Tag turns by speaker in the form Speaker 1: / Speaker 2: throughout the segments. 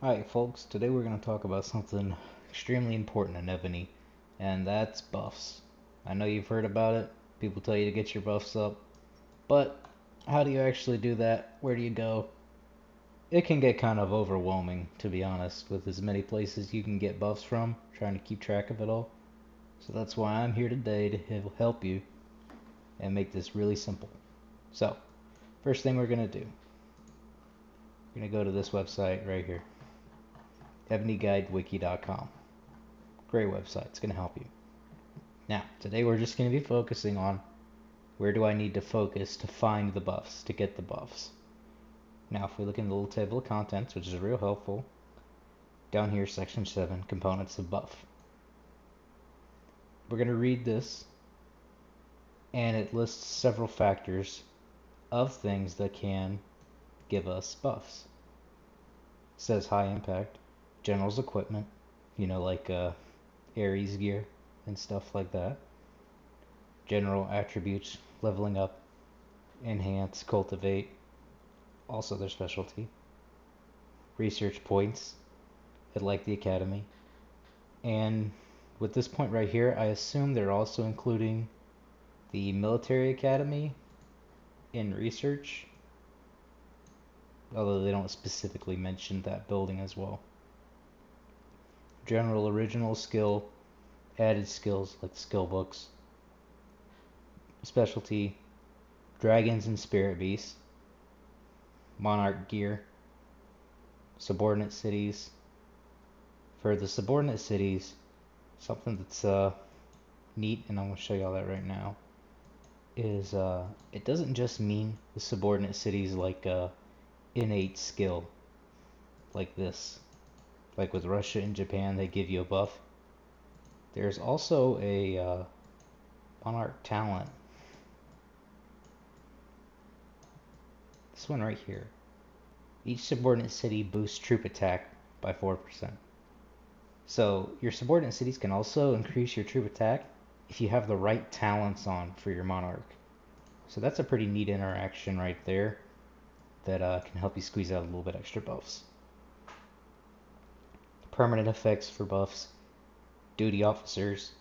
Speaker 1: Alright folks, today we're going to talk about something extremely important in Evony, and that's buffs. I know you've heard about it, people tell you to get your buffs up, but how do you actually do that? Where do you go? It can get kind of overwhelming, to be honest, with as many places you can get buffs from, trying to keep track of it all. So that's why I'm here today to help you and make this really simple. So, first thing we're going to do, we're going to go to this website right here, evonyguidewiki.com. Great website, it's going to help you. Now, today we're just going to be focusing on where do I need to focus to find the buffs, to get the buffs. Now, if we look in the little table of contents, which is real helpful, down here, section 7, components of buff. We're going to read this, and it lists several factors of things that can give us buffs. It says high impact, general's equipment, like Ares gear and stuff like that. General attributes, leveling up, enhance, cultivate, also their specialty. Research points, like the academy. And with this point right here, I assume they're also including the military academy in research, although they don't specifically mention that building as well. General original skill, added skills like skill books. Specialty, dragons and spirit beasts. Monarch gear. Subordinate cities. For the subordinate cities, something that's neat, and I'm going to show y'all that right now, is it doesn't just mean the subordinate cities like innate skill like this. Like with Russia and Japan, they give you a buff. There's also a monarch talent. This one right here. Each subordinate city boosts troop attack by 4%. So your subordinate cities can also increase your troop attack if you have the right talents on for your monarch. So that's a pretty neat interaction right there that can help you squeeze out a little bit extra buffs. Permanent effects for buffs. Duty officers,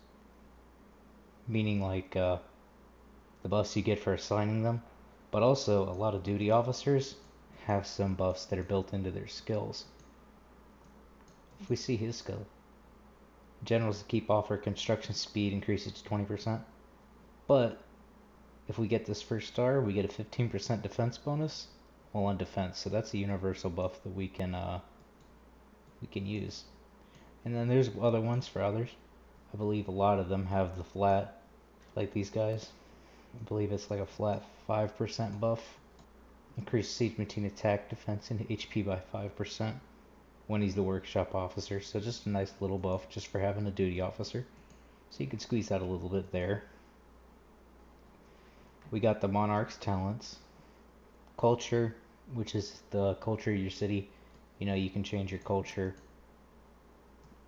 Speaker 1: meaning like the buffs you get for assigning them, but also a lot of duty officers have some buffs that are built into their skills. If we see his skill, generals keep offer construction speed increases to 20%, but if we get this first star, we get a 15% defense bonus while on defense. So that's a universal buff that we can use. And then there's other ones for others. I believe a lot of them have the flat, like these guys. I believe it's like a flat 5% buff. Increase siege routine attack, defense, and HP by 5% when he's the workshop officer. So just a nice little buff just for having a duty officer. So you could squeeze out a little bit there. We got the monarch's talents. Culture, which is the culture of your city. You can change your culture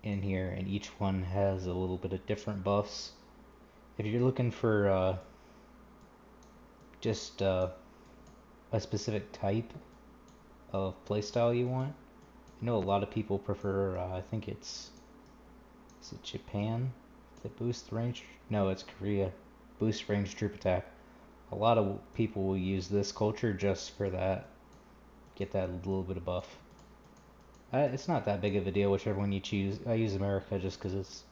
Speaker 1: in here, and each one has a little bit of different buffs. If you're looking for just a specific type of playstyle you want, I know a lot of people prefer, I think is it Japan that boosts range? No, it's Korea. Boost range troop attack. A lot of people will use this culture just for that. Get that little bit of buff. It's not that big of a deal, whichever one you choose. I use America just because it's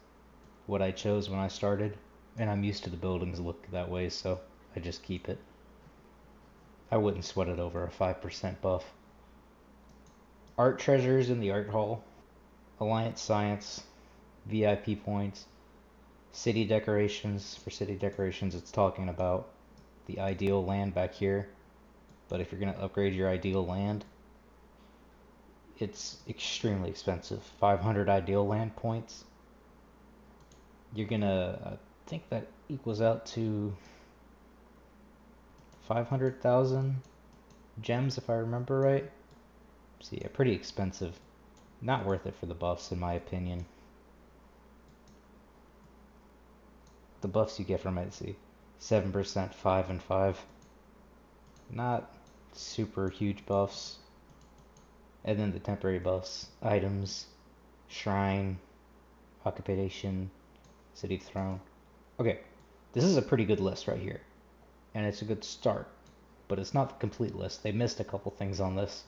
Speaker 1: what I chose when I started, and I'm used to the buildings look that way, so I just keep it. I wouldn't sweat it over a 5% buff. Art treasures in the art hall. Alliance science. VIP points. City decorations. For city decorations, it's talking about the ideal land back here. But if you're going to upgrade your ideal land, it's extremely expensive. 500 ideal land points. You're going to, I think that equals out to 500,000 gems if I remember right. So yeah, pretty expensive. Not worth it for the buffs in my opinion. The buffs you get from it, see, 7%, 5 and 5. Not super huge buffs. And then the temporary buffs, items, shrine, occupation, city throne. Okay, this is a pretty good list right here, and it's a good start, but it's not the complete list. They missed a couple things on this.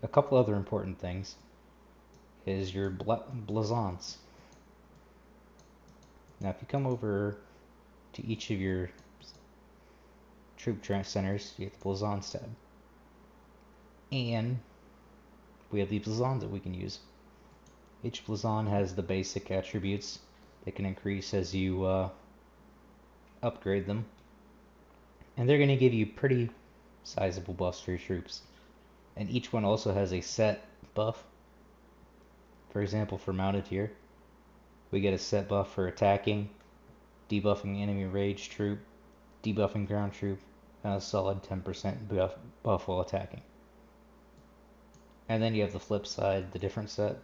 Speaker 1: A couple other important things is your Bazons. Now, if you come over to each of your troop centers, you get the Bazons tab. And we have the Bazons that we can use. Each Bazon has the basic attributes that can increase as you upgrade them. And they're going to give you pretty sizable buffs for your troops. And each one also has a set buff. For example, for mounted here, we get a set buff for attacking, debuffing enemy rage troop, debuffing ground troop, and a solid 10% buff while attacking. And then you have the flip side, the different set.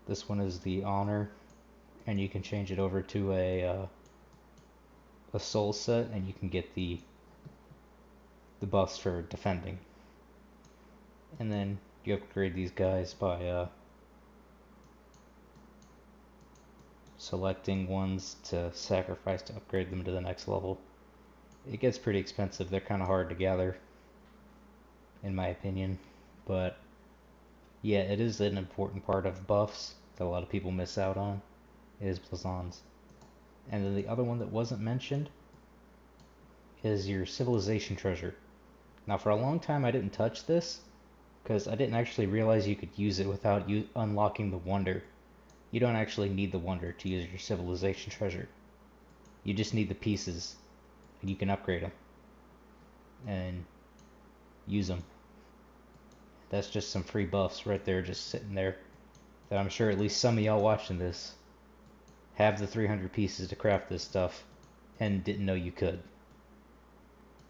Speaker 1: This one is the honor, and you can change it over to a soul set, and you can get the buffs for defending. And then you upgrade these guys by selecting ones to sacrifice to upgrade them to the next level. It gets pretty expensive. They're kind of hard to gather, in my opinion. But yeah, it is an important part of buffs that a lot of people miss out on, is Bazons. And then the other one that wasn't mentioned is your civilization treasure. Now, for a long time I didn't touch this because I didn't actually realize you could use it without you unlocking the wonder. You don't actually need the wonder to use your civilization treasure. You just need the pieces, and you can upgrade them and use them. That's just some free buffs right there, just sitting there, that I'm sure at least some of y'all watching this have the 300 pieces to craft this stuff and didn't know you could.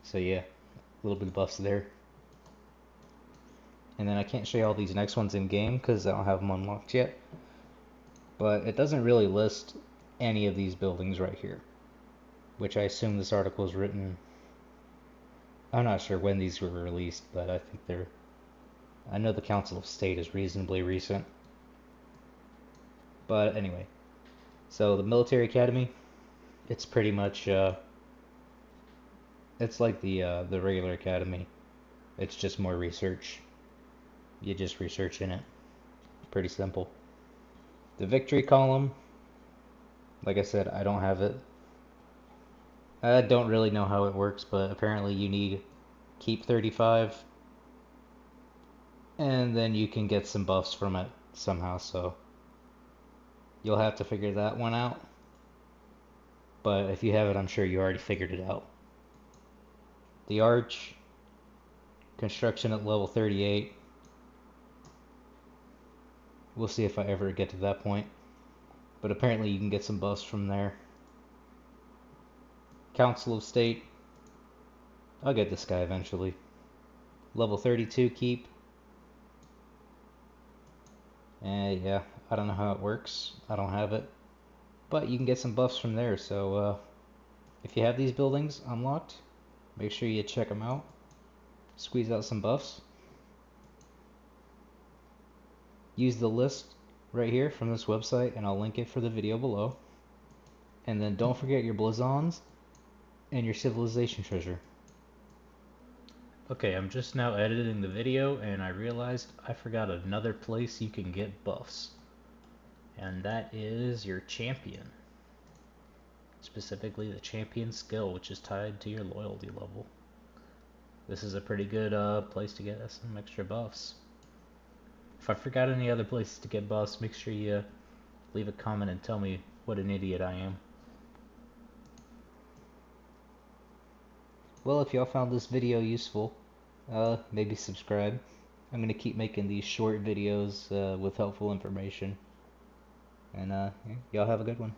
Speaker 1: So yeah, a little bit of buffs there. And then I can't show you all these next ones in game because I don't have them unlocked yet. But it doesn't really list any of these buildings right here, which I assume this article is written. I'm not sure when these were released, but I think I know the Council of State is reasonably recent. But anyway, so the military academy, it's pretty much it's like the regular academy. It's just more research. You just research in it. Pretty simple. The victory column, like I said, I don't have it. I don't really know how it works, but apparently you need keep 35, and then you can get some buffs from it somehow, so you'll have to figure that one out. But if you have it, I'm sure you already figured it out. The arch, construction at level 38. We'll see if I ever get to that point. But apparently you can get some buffs from there. Council of State. I'll get this guy eventually. Level 32 keep. And yeah, I don't know how it works. I don't have it. But you can get some buffs from there. So if you have these buildings unlocked, make sure you check them out. Squeeze out some buffs. Use the list right here from this website, and I'll link it for the video below. And then don't forget your Bazons and your civilization treasure. Okay, I'm just now editing the video, and I realized I forgot another place you can get buffs. And that is your champion. Specifically the champion skill, which is tied to your loyalty level. This is a pretty good place to get some extra buffs. If I forgot any other places to get buffs, make sure you leave a comment and tell me what an idiot I am. Well, if y'all found this video useful, maybe subscribe. I'm going to keep making these short videos with helpful information. And y'all have a good one.